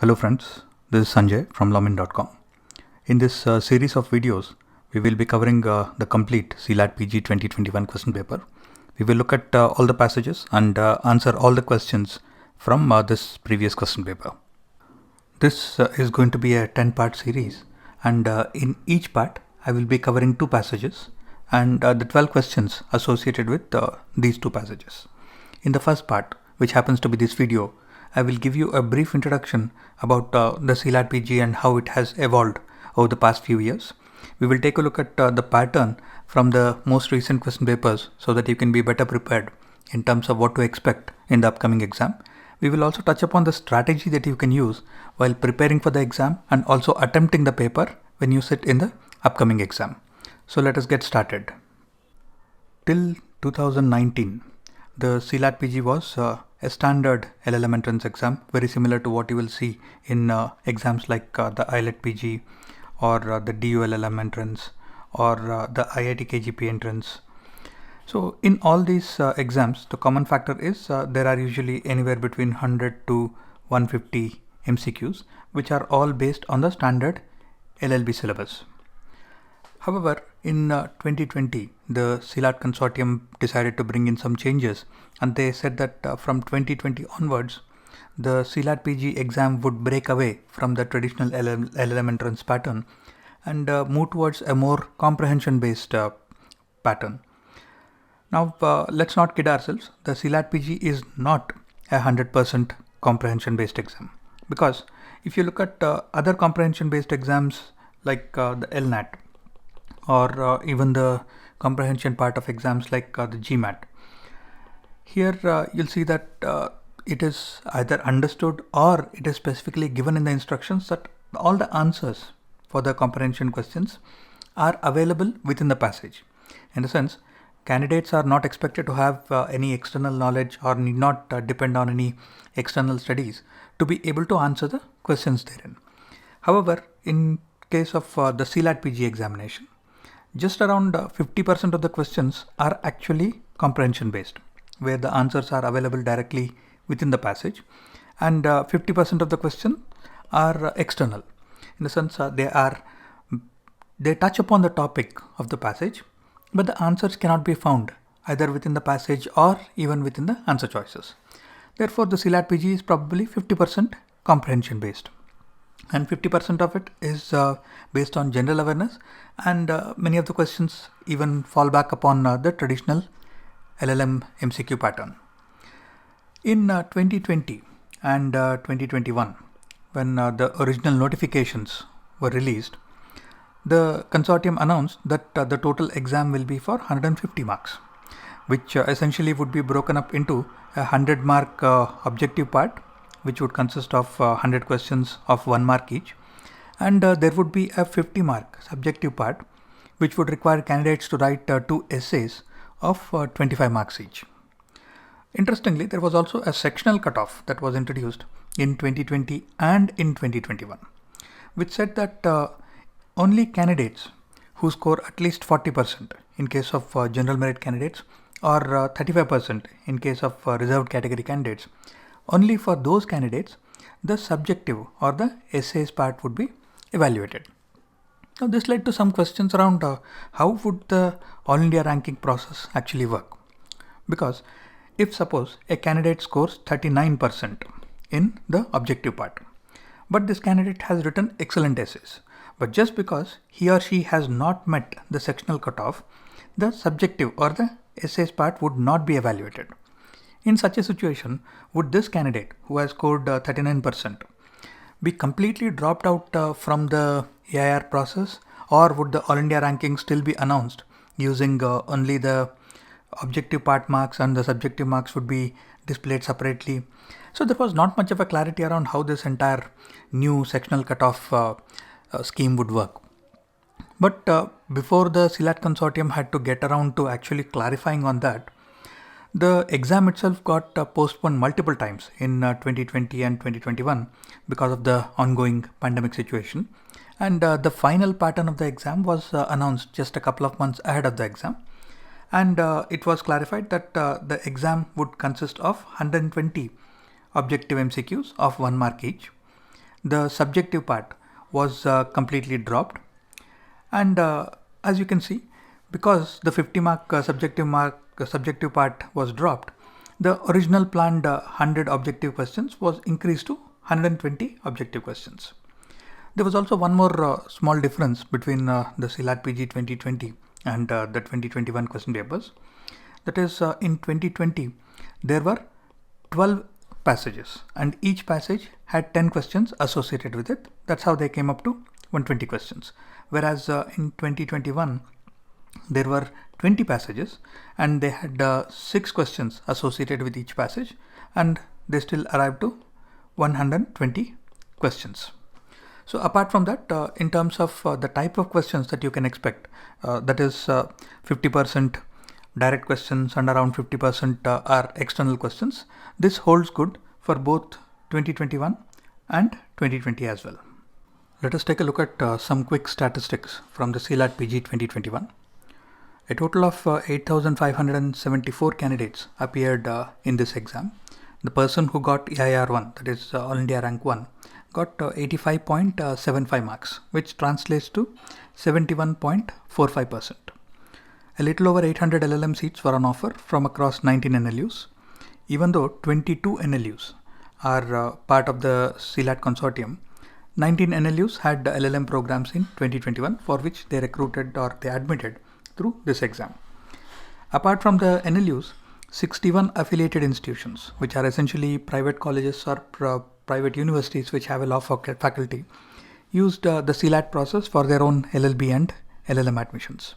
Hello friends, this is Sanjay from Lawmin.com. In this series of videos, we will be covering the complete CLAT PG 2021 question paper. We will look at all the passages and answer all the questions from this previous question paper. This is going to be a 10-part series, and in each part I will be covering 2 passages and the 12 questions associated with these 2 passages. In the first part, which happens to be this video, I will give you a brief introduction about the CLAT PG and how it has evolved over the past few years. We will take a look at the pattern from the most recent question papers so that you can be better prepared in terms of what to expect in the upcoming exam. We will also touch upon the strategy that you can use while preparing for the exam and also attempting the paper when you sit in the upcoming exam. So let us get started. Till 2019, the CLAT PG was a standard LLM entrance exam, very similar to what you will see in exams like the IELTS PG or the DU LLM entrance or the IIT KGP entrance. So in all these exams, the common factor is there are usually anywhere between 100 to 150 MCQs, which are all based on the standard LLB syllabus. However, in 2020, the CLAT consortium decided to bring in some changes, and they said that from 2020 onwards, the CLAT PG exam would break away from the traditional LLM entrance pattern and move towards a more comprehension-based pattern. Now, let's not kid ourselves. The CLAT PG is not a 100% comprehension-based exam, because if you look at other comprehension-based exams like the LNAT, or even the comprehension part of exams like the GMAT. Here you'll see that it is either understood or it is specifically given in the instructions that all the answers for the comprehension questions are available within the passage. In a sense, candidates are not expected to have any external knowledge or need not depend on any external studies to be able to answer the questions therein. However, in case of the CLAT PG examination, just around 50% of the questions are actually comprehension based, where the answers are available directly within the passage, and 50% of the questions are external. In the sense, they touch upon the topic of the passage, but the answers cannot be found either within the passage or even within the answer choices. Therefore, the CLAT PG is probably 50% comprehension based, and 50% of it is based on general awareness, and many of the questions even fall back upon the traditional LLM MCQ pattern. In 2020 and 2021, when the original notifications were released, the consortium announced that the total exam will be for 150 marks, which essentially would be broken up into a 100 mark objective part, which would consist of 100 questions of 1 mark each, and there would be a 50 mark subjective part, which would require candidates to write 2 essays of 25 marks each. Interestingly, there was also a sectional cutoff that was introduced in 2020 and in 2021, which said that only candidates who score at least 40% in case of general merit candidates or 35% in case of reserved category candidates, only for those candidates the subjective or the essays part would be evaluated. Now this led to some questions around how would the All India ranking process actually work, because if suppose a candidate scores 39% in the objective part, but this candidate has written excellent essays, but just because he or she has not met the sectional cutoff, the subjective or the essays part would not be evaluated. In such a situation, would this candidate who has scored 39% be completely dropped out from the AIR process, or would the All India ranking still be announced using only the objective part marks and the subjective marks would be displayed separately? So there was not much of a clarity around how this entire new sectional cutoff scheme would work. But before the CLAT consortium had to get around to actually clarifying on that, the exam itself got postponed multiple times in 2020 and 2021 because of the ongoing pandemic situation. And the final pattern of the exam was announced just a couple of months ahead of the exam. And it was clarified that the exam would consist of 120 objective MCQs of 1 mark each, the subjective part was completely dropped. And as you can see, because the 50 mark subjective part was dropped, the original planned 100 objective questions was increased to 120 objective questions. There was also one more small difference between the CLAT PG 2020 and the 2021 question papers. That is, in 2020, there were 12 passages and each passage had 10 questions associated with it. That's how they came up to 120 questions. Whereas in 2021, there were 20 passages and they had 6 questions associated with each passage, and they still arrived to 120 questions. So apart from that, in terms of the type of questions that you can expect, that is 50% direct questions and around 50% are external questions. This holds good for both 2021 and 2020 as well. Let us take a look at some quick statistics from the CLAT PG 2021. A total of 8,574 candidates appeared in this exam. The person who got AIR1, that is All India Rank 1, got 85.75 marks, which translates to 71.45%. A little over 800 LLM seats were on offer from across 19 NLUs. Even though 22 NLUs are part of the CLAT consortium, 19 NLUs had LLM programs in 2021 for which they recruited or they admitted through this exam. Apart from the NLUs, 61 affiliated institutions, which are essentially private colleges or private universities which have a law faculty, used the CLAT process for their own LLB and LLM admissions.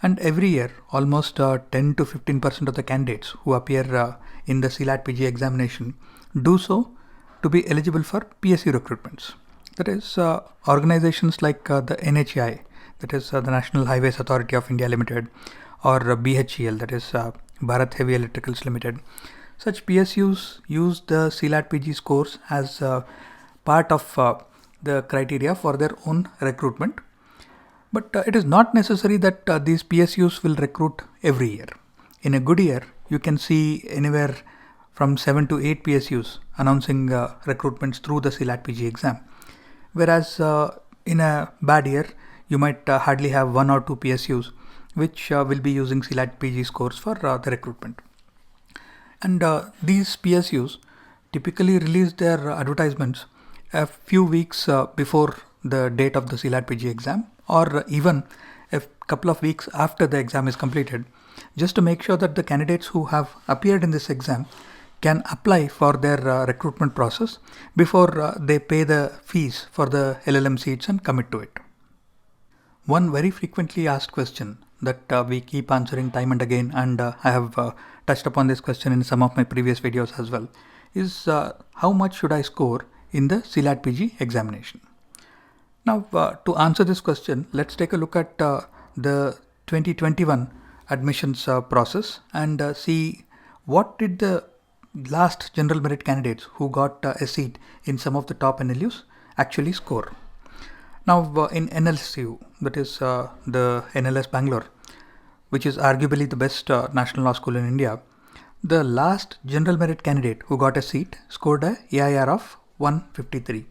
And every year, almost 10 to 15% of the candidates who appear in the CLAT PG examination do so to be eligible for PSU recruitments. That is, organizations like the NHAI, that is the National Highways Authority of India Limited, or BHEL, that is Bharat Heavy Electricals Limited. Such PSUs use the CLAT PG scores as part of the criteria for their own recruitment. But it is not necessary that these PSUs will recruit every year. In a good year, you can see anywhere from 7 to 8 PSUs announcing recruitments through the CLAT PG exam. Whereas in a bad year, you might hardly have 1 or 2 PSUs which will be using CLAT PG scores for the recruitment. And these PSUs typically release their advertisements a few weeks before the date of the CLAT PG exam, or even a couple of weeks after the exam is completed, just to make sure that the candidates who have appeared in this exam can apply for their recruitment process before they pay the fees for the LLM seats and commit to it. One very frequently asked question that we keep answering time and again, and I have touched upon this question in some of my previous videos as well, is how much should I score in the CLAT PG examination? Now, to answer this question, let's take a look at the 2021 admissions process and see what did the last general merit candidates who got a seat in some of the top NLUs actually score. Now, in NLSU, that is the NLS Bangalore, which is arguably the best national law school in India, the last general merit candidate who got a seat scored a AIR of 153,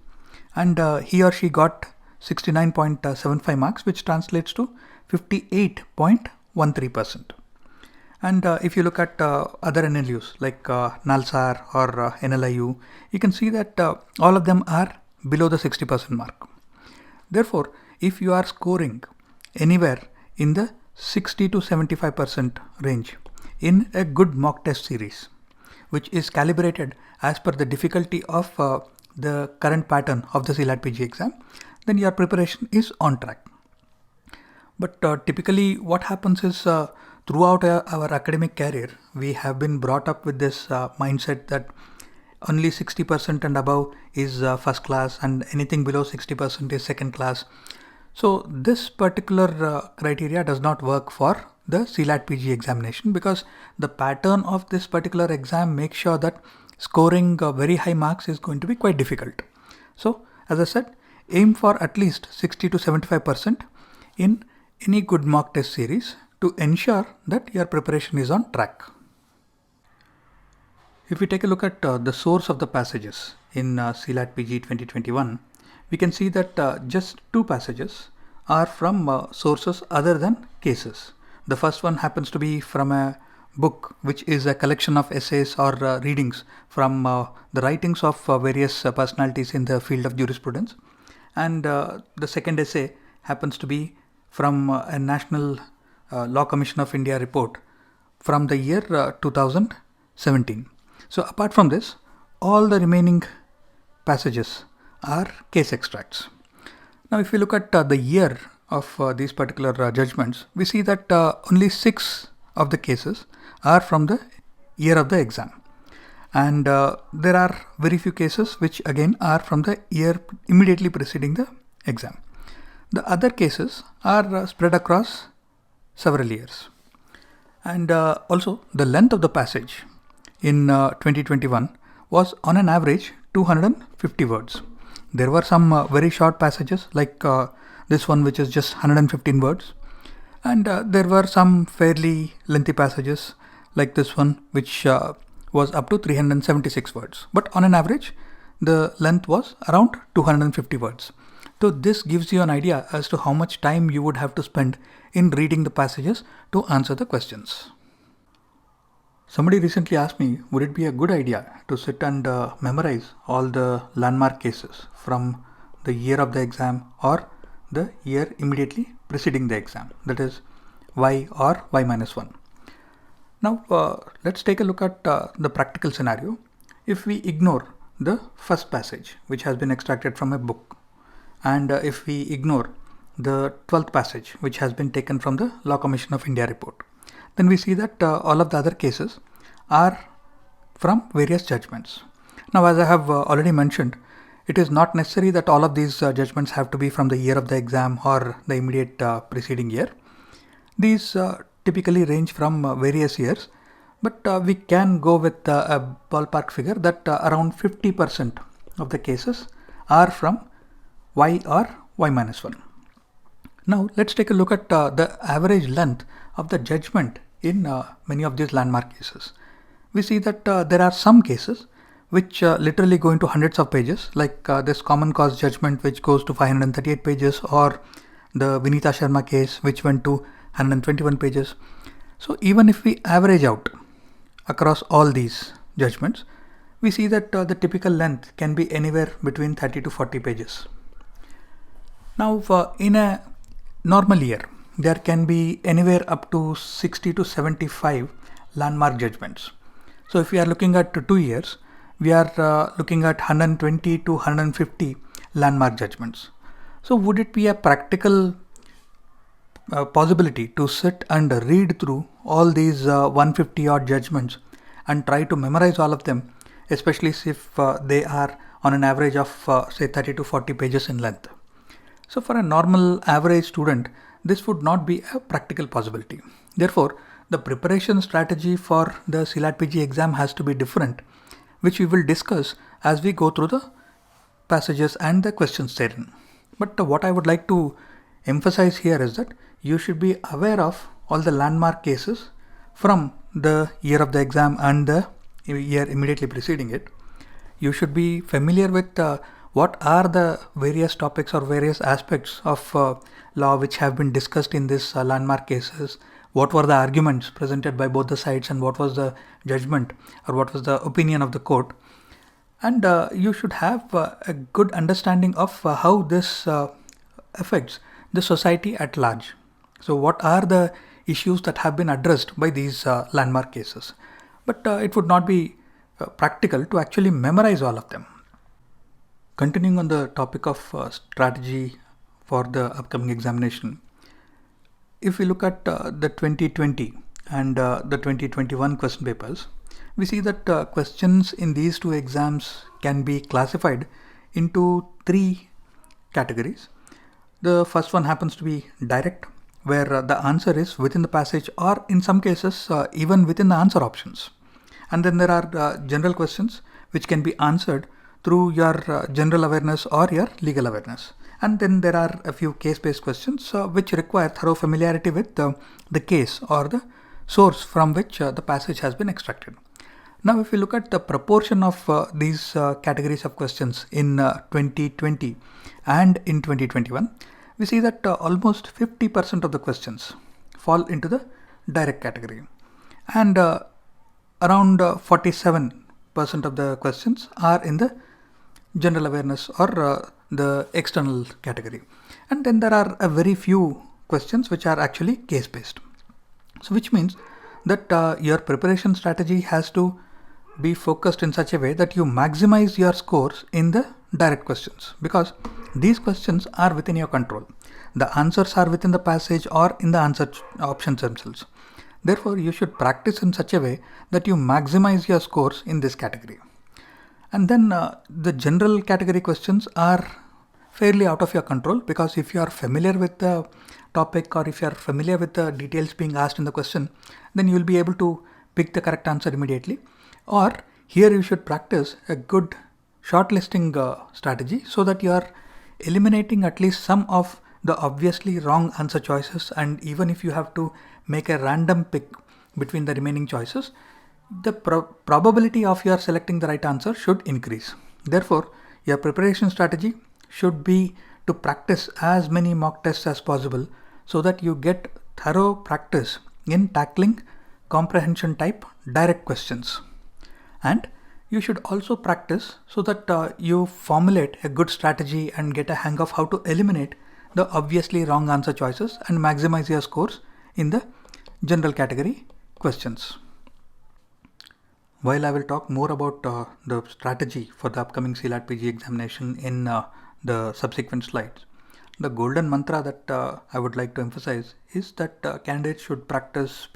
and he or she got 69.75 marks, which translates to 58.13%. And if you look at other NLUs like NALSAR or NLIU, you can see that all of them are below the 60% mark. Therefore, if you are scoring anywhere in the 60 to 75% range in a good mock test series, which is calibrated as per the difficulty of the current pattern of the CLAT PG exam, then your preparation is on track. But typically what happens is throughout our academic career, we have been brought up with this mindset that only 60% and above is first class and anything below 60% is second class. So this particular criteria does not work for the CLAT PG examination, because the pattern of this particular exam makes sure that scoring very high marks is going to be quite difficult. So as I said, aim for at least 60 to 75% in any good mock test series to ensure that your preparation is on track. If we take a look at the source of the passages in CLAT PG 2021, we can see that just two passages are from sources other than cases. The first one happens to be from a book, which is a collection of essays or readings from the writings of various personalities in the field of jurisprudence. And the second essay happens to be from a National Law Commission of India report from the year 2017. So apart from this, all the remaining passages are case extracts. Now if we look at the year of these particular judgments, we see that only 6 of the cases are from the year of the exam. And there are very few cases which again are from the year immediately preceding the exam. The other cases are spread across several years. And also the length of the passage in 2021 was on an average 250 words. There were some very short passages like this one, which is just 115 words. And there were some fairly lengthy passages like this one, which was up to 376 words. But on an average, the length was around 250 words. So this gives you an idea as to how much time you would have to spend in reading the passages to answer the questions. Somebody recently asked me, would it be a good idea to sit and memorize all the landmark cases from the year of the exam or the year immediately preceding the exam, that is Y or Y-1. Now let's take a look at the practical scenario. If we ignore the first passage, which has been extracted from a book, and if we ignore the 12th passage, which has been taken from the Law Commission of India report, then we see that all of the other cases are from various judgments. Now, as I have already mentioned, it is not necessary that all of these judgments have to be from the year of the exam or the immediate preceding year. These typically range from various years, but we can go with a ballpark figure that around 50% of the cases are from Y or Y-1. Now let's take a look at the average length of the judgment in many of these landmark cases. We see that there are some cases which literally go into hundreds of pages, like this common cause judgment, which goes to 538 pages, or the Vinita Sharma case, which went to 121 pages. So even if we average out across all these judgments, we see that the typical length can be anywhere between 30 to 40 pages. Now in a normal year, there can be anywhere up to 60 to 75 landmark judgments. So if we are looking at 2 years, we are looking at 120 to 150 landmark judgments. So would it be a practical possibility to sit and read through all these 150 odd judgments and try to memorize all of them, especially if they are on an average of say 30 to 40 pages in length? So for a normal average student, this would not be a practical possibility. Therefore, the preparation strategy for the CLAT PG exam has to be different, which we will discuss as we go through the passages and the questions therein. But what I would like to emphasize here is that you should be aware of all the landmark cases from the year of the exam and the year immediately preceding it. You should be familiar with what are the various topics or various aspects of law which have been discussed in this landmark cases, what were the arguments presented by both the sides, and what was the judgment or what was the opinion of the court. And you should have a good understanding of how this affects the society at large. So what are the issues that have been addressed by these landmark cases? But it would not be practical to actually memorize all of them. Continuing on the topic of strategy for the upcoming examination, if we look at the 2020 and the 2021 question papers, we see that questions in these two exams can be classified into 3 categories. The first one happens to be direct, where the answer is within the passage or in some cases even within the answer options. And then there are general questions which can be answered through your general awareness or your legal awareness. And then there are a few case-based questions which require thorough familiarity with the case or the source from which the passage has been extracted. Now, if you look at the proportion of these categories of questions in 2020 and in 2021, we see that almost 50% of the questions fall into the direct category, and around 47% of the questions are in the general awareness or the external category. And then there are a very few questions which are actually case based. So which means that your preparation strategy has to be focused in such a way that you maximize your scores in the direct questions, because these questions are within your control. The answers are within the passage or in the answer options themselves. Therefore, you should practice in such a way that you maximize your scores in this category. And then the general category questions are fairly out of your control, because if you are familiar with the topic or if you are familiar with the details being asked in the question, then you will be able to pick the correct answer immediately. Or here you should practice a good shortlisting strategy, so that you are eliminating at least some of the obviously wrong answer choices, and even if you have to make a random pick between the remaining choices, the probability of your selecting the right answer should increase. Therefore, your preparation strategy should be to practice as many mock tests as possible, so that you get thorough practice in tackling comprehension type direct questions. And you should also practice so that you formulate a good strategy and get a hang of how to eliminate the obviously wrong answer choices and maximize your scores in the general category questions. While I will talk more about the strategy for the upcoming CLAT PG examination in the subsequent slides, the golden mantra that I would like to emphasize is that candidates should practice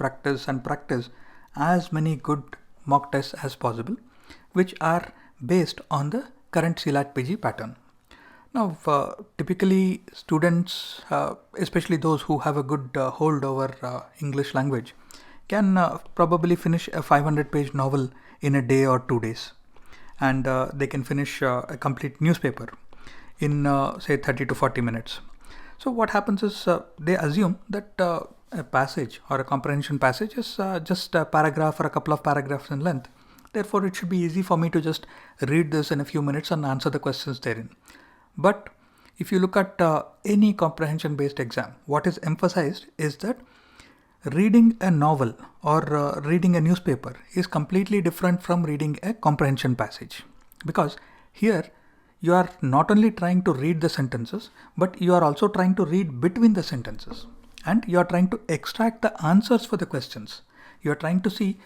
as many good mock tests as possible, which are based on the current CLAT PG pattern. Now, typically students, especially those who have a good hold over English language, can probably finish a 500-page novel in a day or 2 days, and they can finish a complete newspaper in say 30 to 40 minutes. So what happens is they assume that a passage or a comprehension passage is just a paragraph or a couple of paragraphs in length. Therefore, it should be easy for me to just read this in a few minutes and answer the questions therein. But if you look at any comprehension based exam, what is emphasized is that reading a novel or reading a newspaper is completely different from reading a comprehension passage, because here you are not only trying to read the sentences, but you are also trying to read between the sentences, and you are trying to extract the answers for the questions. You are trying to see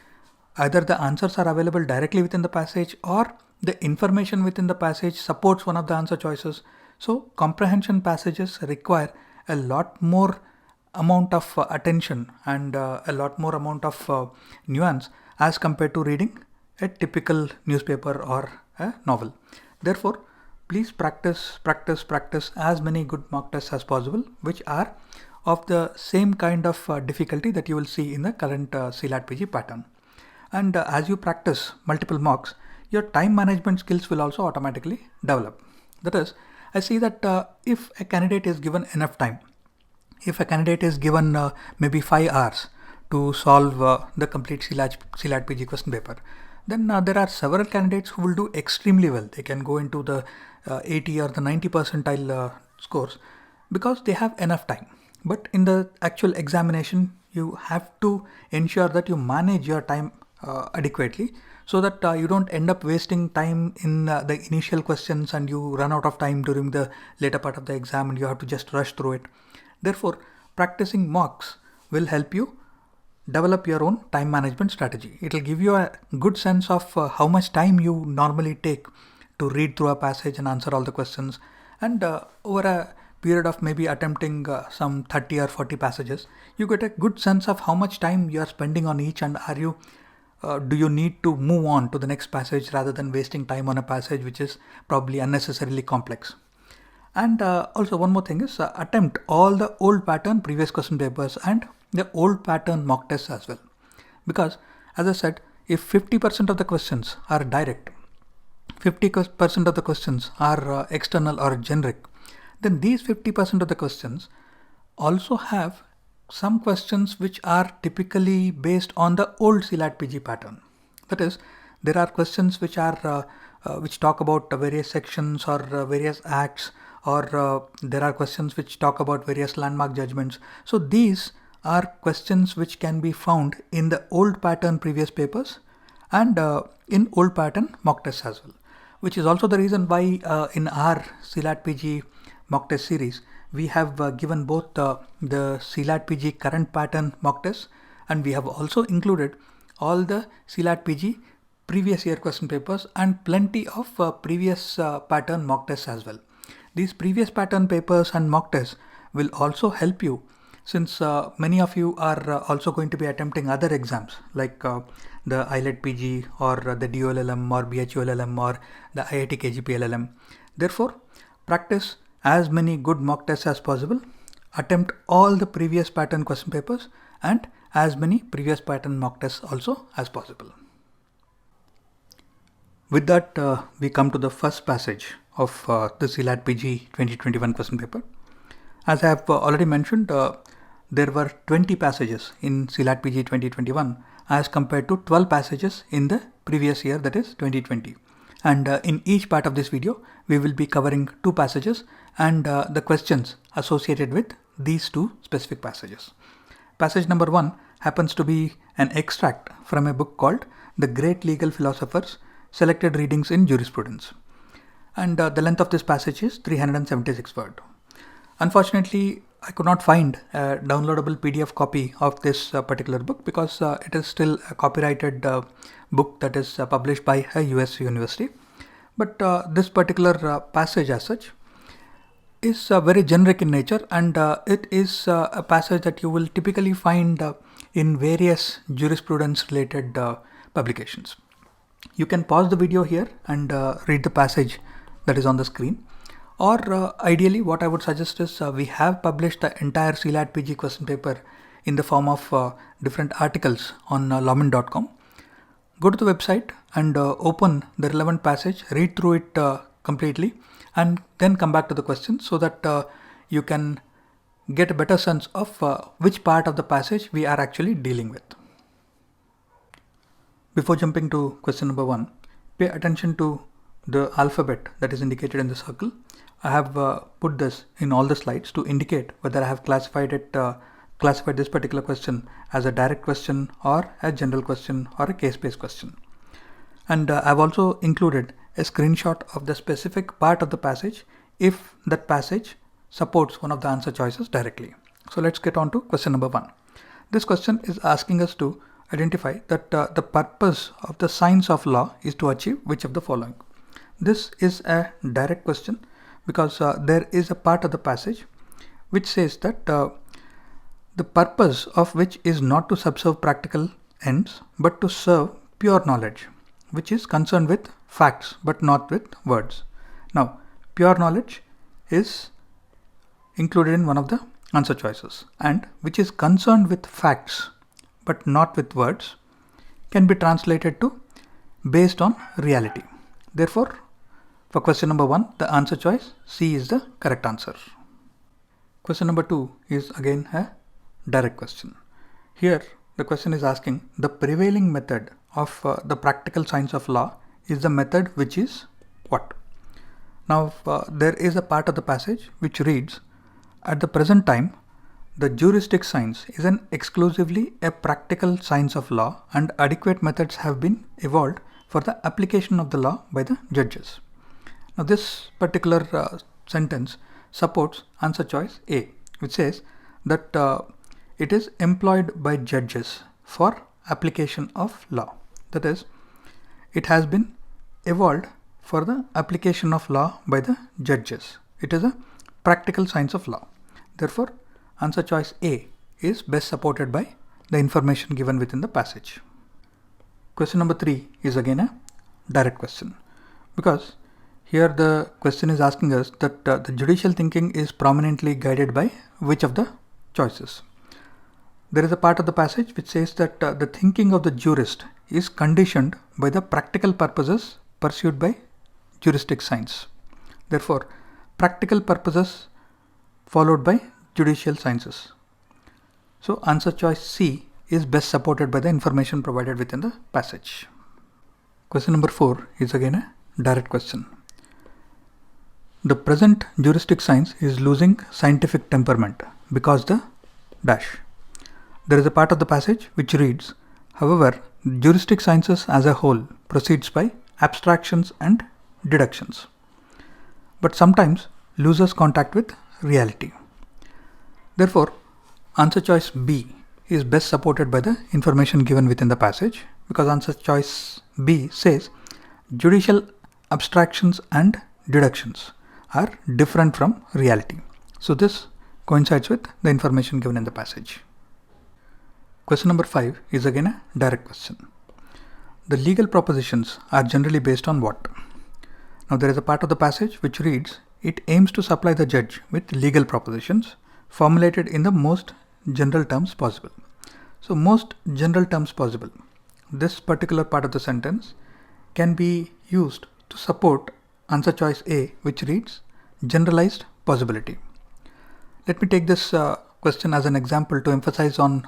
either the answers are available directly within the passage or the information within the passage supports one of the answer choices. So comprehension passages require a lot more amount of attention and a lot more amount of nuance as compared to reading a typical newspaper or a novel. Therefore, please practice as many good mock tests as possible, which are of the same kind of difficulty that you will see in the current CLAT PG pattern. And as you practice multiple mocks, your time management skills will also automatically develop. That is, I see that if a candidate is given enough time, if a candidate is given maybe 5 hours to solve the complete CLAT PG question paper, then there are several candidates who will do extremely well. They can go into the 80 or the 90 percentile scores because they have enough time. But in the actual examination, you have to ensure that you manage your time adequately, so that you don't end up wasting time in the initial questions and you run out of time during the later part of the exam and you have to just rush through it. Therefore, practicing mocks will help you develop your own time management strategy. It will give you a good sense of how much time you normally take to read through a passage and answer all the questions. And over a period of maybe attempting some 30 or 40 passages, you get a good sense of how much time you are spending on each, and do you need to move on to the next passage rather than wasting time on a passage which is probably unnecessarily complex. And also one more thing is attempt all the old pattern previous question papers and the old pattern mock tests as well. Because as I said, if 50% of the questions are direct, 50% of the questions are external or generic, then these 50% of the questions also have some questions which are typically based on the old CLAT PG pattern. That is, there are questions which are which talk about various sections or various acts, or there are questions which talk about various landmark judgments. So these are questions which can be found in the old pattern previous papers and in old pattern mock tests as well, which is also the reason why in our CLAT PG mock test series we have given both the CLAT PG current pattern mock tests, and we have also included all the CLAT PG previous year question papers and plenty of previous pattern mock tests as well. These previous pattern papers and mock tests will also help you, since many of you are also going to be attempting other exams like the IELTS PG or the DOLLM or BHULLM or the IIT KGP LLM. Therefore, practice as many good mock tests as possible, attempt all the previous pattern question papers and as many previous pattern mock tests also as possible. With that, we come to the first passage of the CLAT PG 2021 question paper. As I have already mentioned, there were 20 passages in CLAT PG 2021 as compared to 12 passages in the previous year, that is 2020. And in each part of this video, we will be covering 2 passages and the questions associated with these 2 specific passages. Passage number 1 happens to be an extract from a book called The Great Legal Philosophers, Selected Readings in Jurisprudence. And the length of this passage is 376 words. Unfortunately, I could not find a downloadable PDF copy of this particular book because it is still a copyrighted book that is published by a US university. But this particular passage as such is very generic in nature, and it is a passage that you will typically find in various jurisprudence related publications. You can pause the video here and read the passage that is on the screen. Or ideally, what I would suggest is we have published the entire CLAT PG question paper in the form of different articles on lawmin.com. Go to the website and open the relevant passage, read through it completely, and then come back to the question so that you can get a better sense of which part of the passage we are actually dealing with. Before jumping to question number 1, pay attention to the alphabet that is indicated in the circle. I have put this in all the slides to indicate whether I have classified this particular question as a direct question or a general question or a case-based question. And I've also included a screenshot of the specific part of the passage if that passage supports one of the answer choices directly. So let's get on to question number 1. This question is asking us to identify that the purpose of the science of law is to achieve which of the following. This is a direct question because there is a part of the passage which says that the purpose of which is not to subserve practical ends but to serve pure knowledge, which is concerned with facts but not with words. Now, pure knowledge is included in one of the answer choices, and which is concerned with facts but not with words can be translated to based on reality. Therefore, for question number 1, the answer choice C is the correct answer. Question number 2 is again a direct question. Here the question is asking the prevailing method of the practical science of law is the method which is what? Now there is a part of the passage which reads, at the present time the juristic science is an exclusively a practical science of law and adequate methods have been evolved for the application of the law by the judges. Now this particular sentence supports answer choice A, which says that it is employed by judges for application of law. That is, it has been evolved for the application of law by the judges. It is a practical science of law. Therefore, answer choice A is best supported by the information given within the passage. Question number 3 is again a direct question because here the question is asking us that the judicial thinking is prominently guided by which of the choices. There is a part of the passage which says that the thinking of the jurist is conditioned by the practical purposes pursued by juristic science. Therefore, practical purposes followed by judicial sciences. So answer choice C is best supported by the information provided within the passage. Question number 4 is again a direct question. The present juristic science is losing scientific temperament because the dash. There is a part of the passage which reads, however, juristic sciences as a whole proceeds by abstractions and deductions, but sometimes loses contact with reality. Therefore, answer choice B is best supported by the information given within the passage, because answer choice B says judicial abstractions and deductions are different from reality. So this coincides with the information given in the passage. Question number 5 is again a direct question. The legal propositions are generally based on what? Now there is a part of the passage which reads, it aims to supply the judge with legal propositions formulated in the most general terms possible. So most general terms possible. This particular part of the sentence can be used to support answer choice A, which reads generalized possibility. Let me take this question as an example to emphasize on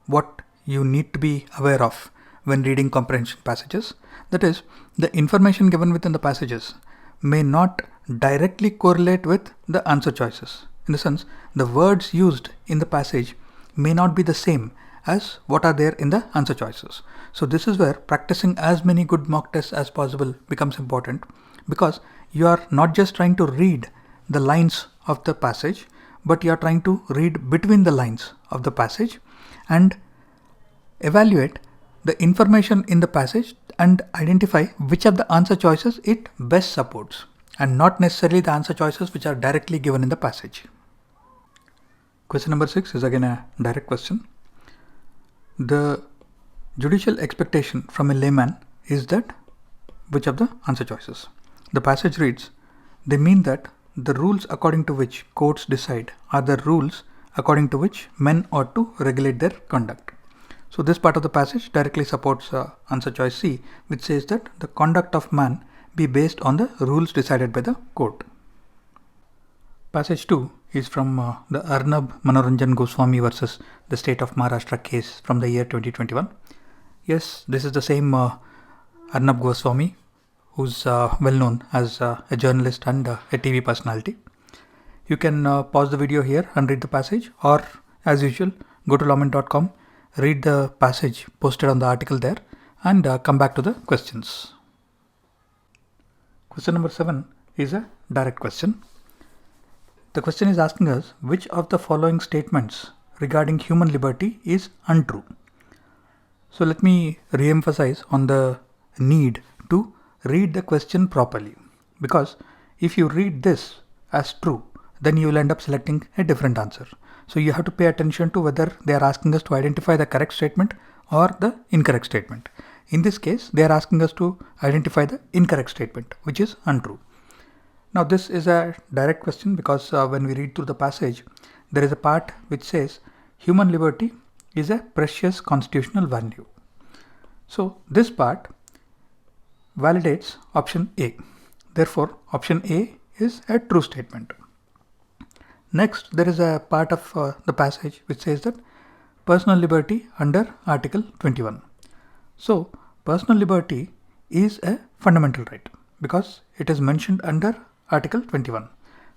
what you need to be aware of when reading comprehension passages. That is, the information given within the passages may not directly correlate with the answer choices. In the sense, the words used in the passage may not be the same as what are there in the answer choices. So this is where practicing as many good mock tests as possible becomes important, because you are not just trying to read the lines of the passage, but you are trying to read between the lines of the passage and evaluate the information in the passage and identify which of the answer choices it best supports, and not necessarily the answer choices which are directly given in the passage. Question number 6 is again a direct question. The judicial expectation from a layman is that which of the answer choices? The passage reads, they mean that the rules according to which courts decide are the rules according to which men ought to regulate their conduct. So this part of the passage directly supports answer choice C, which says that the conduct of man be based on the rules decided by the court. Passage 2 is from the Arnab Manoranjan Goswami versus the state of Maharashtra case from the year 2021. Yes, this is the same Arnab Goswami, who's well known as a journalist and a TV personality. You can pause the video here and read the passage, or as usual, go to lawmen.com, read the passage posted on the article there, and come back to the questions. Question number 7 is a direct question. The question is asking us which of the following statements regarding human liberty is untrue. So let me re-emphasize on the need to read the question properly, because if you read this as true, then you will end up selecting a different answer. So you have to pay attention to whether they are asking us to identify the correct statement or the incorrect statement. In this case, they are asking us to identify the incorrect statement, which is untrue. Now this is a direct question because when we read through the passage, there is a part which says human liberty is a precious constitutional value. So this part validates option A. Therefore, option A is a true statement. Next, there is a part of the passage which says that personal liberty under Article 21. So personal liberty is a fundamental right because it is mentioned under Article 21.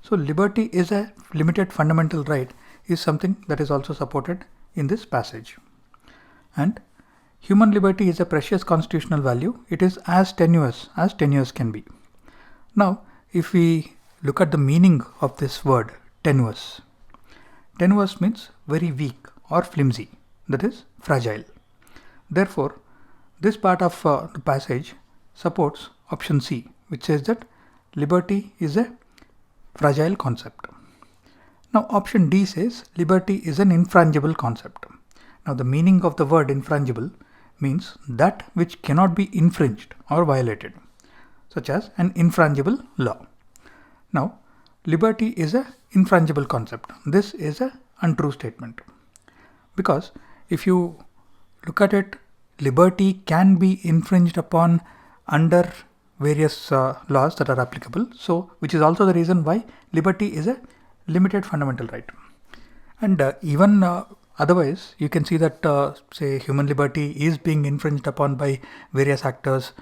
So liberty is a limited fundamental right is something that is also supported in this passage. And human liberty is a precious constitutional value. It is as tenuous can be. Now, if we look at the meaning of this word tenuous, tenuous means very weak or flimsy, that is fragile. Therefore, this part of the passage supports option C, which says that liberty is a fragile concept. Now option D says liberty is an infrangible concept. Now the meaning of the word infrangible means that which cannot be infringed or violated, such as an infrangible law. Now liberty is an infrangible concept. This is an untrue statement, because if you look at it, liberty can be infringed upon under various laws that are applicable. So which is also the reason why liberty is a limited fundamental right. And even otherwise, you can see that say human liberty is being infringed upon by various actors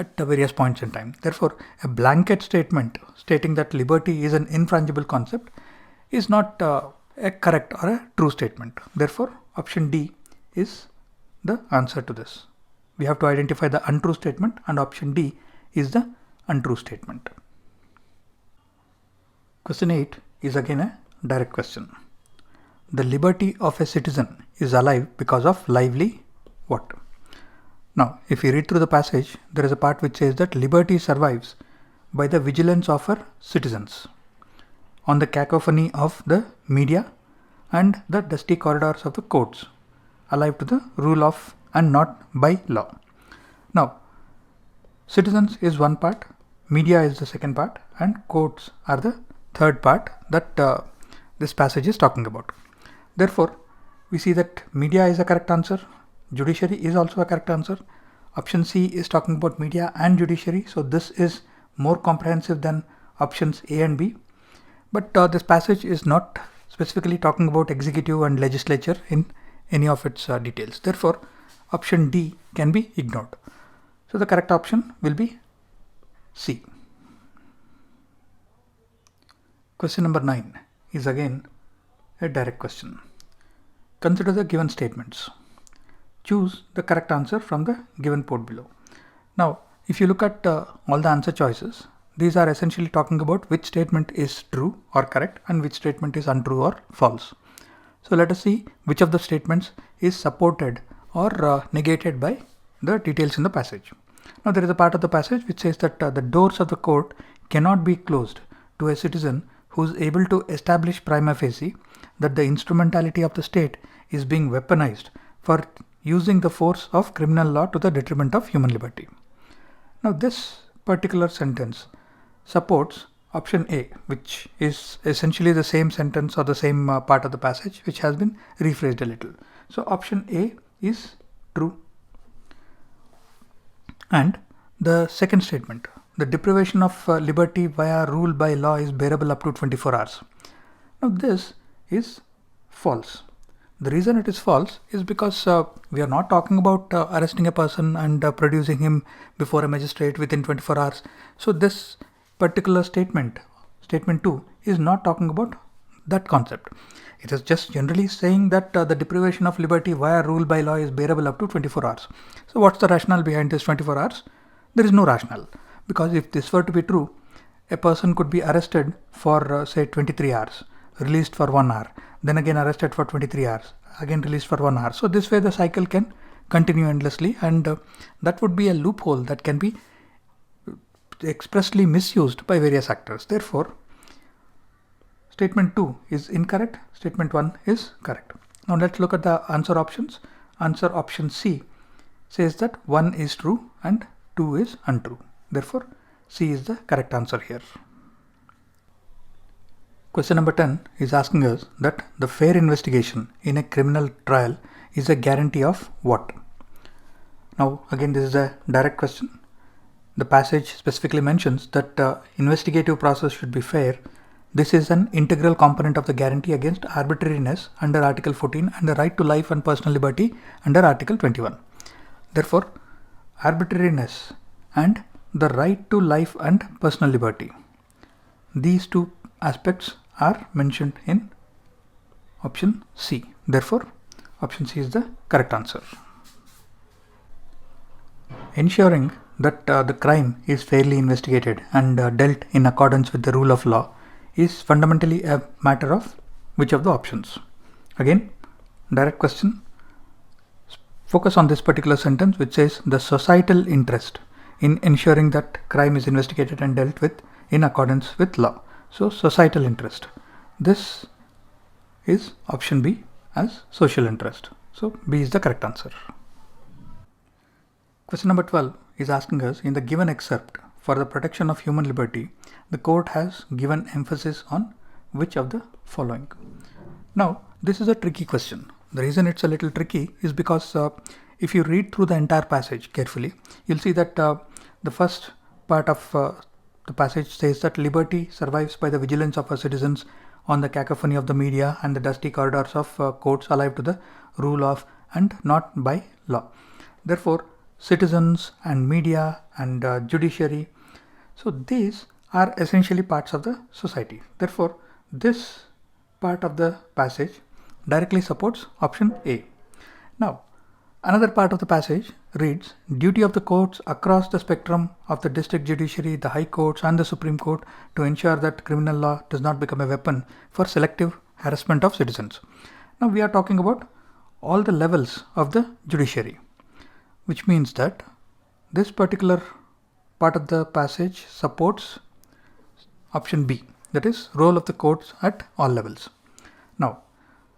at various points in time. Therefore, a blanket statement stating that liberty is an infrangible concept is not a correct or a true statement. Therefore, option D is the answer to this. We have to identify the untrue statement, and option D is the untrue statement. Question 8 is again a direct question. The liberty of a citizen is alive because of lively what? Now, if you read through the passage, there is a part which says that liberty survives by the vigilance of her citizens, on the cacophony of the media and the dusty corridors of the courts, alive to the rule of and not by law. Now, citizens is one part, media is the second part, and courts are the third part that this passage is talking about. Therefore, we see that media is a correct answer, judiciary is also a correct answer. Option C is talking about media and judiciary, so this is more comprehensive than options A and B. But this passage is not specifically talking about executive and legislature in any of its details. Therefore, option D can be ignored. So the correct option will be C. Question number 9 is again a direct question. Consider the given statements. Choose the correct answer from the given port below. Now, if you look at all the answer choices, these are essentially talking about which statement is true or correct and which statement is untrue or false. So let us see which of the statements is supported or negated by the details in the passage. Now, there is a part of the passage which says that the doors of the court cannot be closed to a citizen who is able to establish prima facie that the instrumentality of the state is being weaponized for using the force of criminal law to the detriment of human liberty. Now, this particular sentence supports option A, which is essentially the same sentence or the same part of the passage which has been rephrased a little. So option A is true. And the second statement, the deprivation of liberty via rule by law is bearable up to 24 hours. Now this is false. The reason it is false is because we are not talking about arresting a person and producing him before a magistrate within 24 hours. So this particular statement, statement 2, is not talking about that concept. It is just generally saying that the deprivation of liberty via rule by law is bearable up to 24 hours. So what's the rationale behind this 24 hours? There is no rationale, because if this were to be true, a person could be arrested for say 23 hours, released for 1 hour, then again arrested for 23 hours, again released for 1 hour. So this way the cycle can continue endlessly, and that would be a loophole that can be expressly misused by various actors. Therefore, statement 2 is incorrect, statement 1 is correct. Now let's look at the answer options. Answer option C says that 1 is true and 2 is untrue. Therefore, C is the correct answer here. Question number 10 is asking us that the fair investigation in a criminal trial is a guarantee of what? Now again, this is a direct question. The passage specifically mentions that investigative process should be fair. This is an integral component of the guarantee against arbitrariness under Article 14 and the right to life and personal liberty under Article 21. Therefore, arbitrariness and the right to life and personal liberty, these two aspects are mentioned in option C. Therefore, option C is the correct answer. Ensuring that the crime is fairly investigated and dealt in accordance with the rule of law is fundamentally a matter of which of the options? Again, direct question. Focus on this particular sentence which says the societal interest in ensuring that crime is investigated and dealt with in accordance with law. So societal interest. This is option B as social interest. So B is the correct answer. Question number 12 is asking us, in the given excerpt, for the protection of human liberty, the court has given emphasis on which of the following? Now, this is a tricky question. The reason it's a little tricky is because if you read through the entire passage carefully, you'll see that the first part of the passage says that liberty survives by the vigilance of our citizens on the cacophony of the media and the dusty corridors of courts alive to the rule of and not by law. Therefore, citizens and media and judiciary. So these are essentially parts of the society. Therefore, this part of the passage directly supports option A. Now, another part of the passage reads, duty of the courts across the spectrum of the district judiciary, the high courts and the Supreme Court to ensure that criminal law does not become a weapon for selective harassment of citizens. Now we are talking about all the levels of the judiciary, which means that this particular part of the passage supports option B, that is role of the courts at all levels. Now,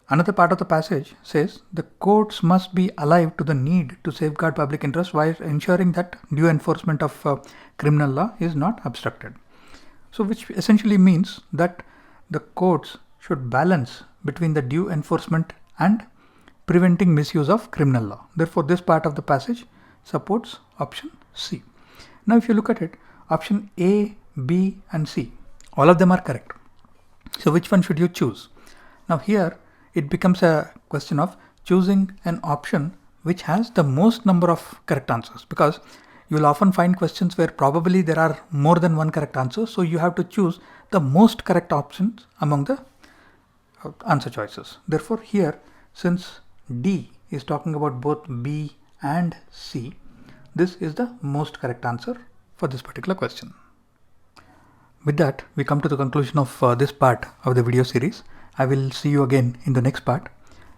another part of the passage says the courts must be alive to the need to safeguard public interest while ensuring that due enforcement of criminal law is not obstructed. So which essentially means that the courts should balance between the due enforcement and preventing misuse of criminal law. Therefore, this part of the passage supports option C. Now, if you look at it, option A, B and C, all of them are correct. So which one should you choose? Now here it becomes a question of choosing an option which has the most number of correct answers, because you will often find questions where probably there are more than one correct answer. So you have to choose the most correct options among the answer choices. Therefore, here, since D is talking about both B and C, this is the most correct answer for this particular question. With that, we come to the conclusion of this part of the video series. I will see you again in the next part.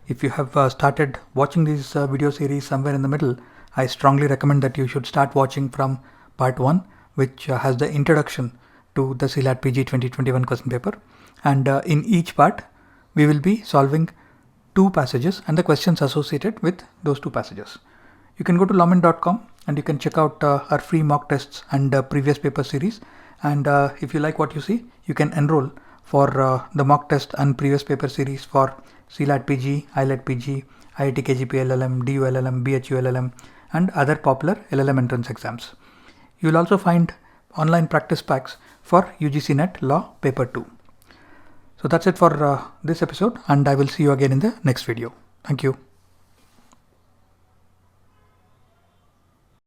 If you have started watching this video series somewhere in the middle, I strongly recommend that you should start watching from part 1, which has the introduction to the CLAT PG 2021 question paper. And in each part, we will be solving 2 passages and the questions associated with those 2 passages. You can go to lawmin.com and you can check out our free mock tests and previous paper series. And if you like what you see, you can enroll for the mock test and previous paper series for CLAT PG, ILAT PG, IIT KGP LLM, DU LLM, BHU LLM and other popular LLM entrance exams. You will also find online practice packs for UGC NET Law Paper 2. So that's it for this episode, and I will see you again in the next video. Thank you.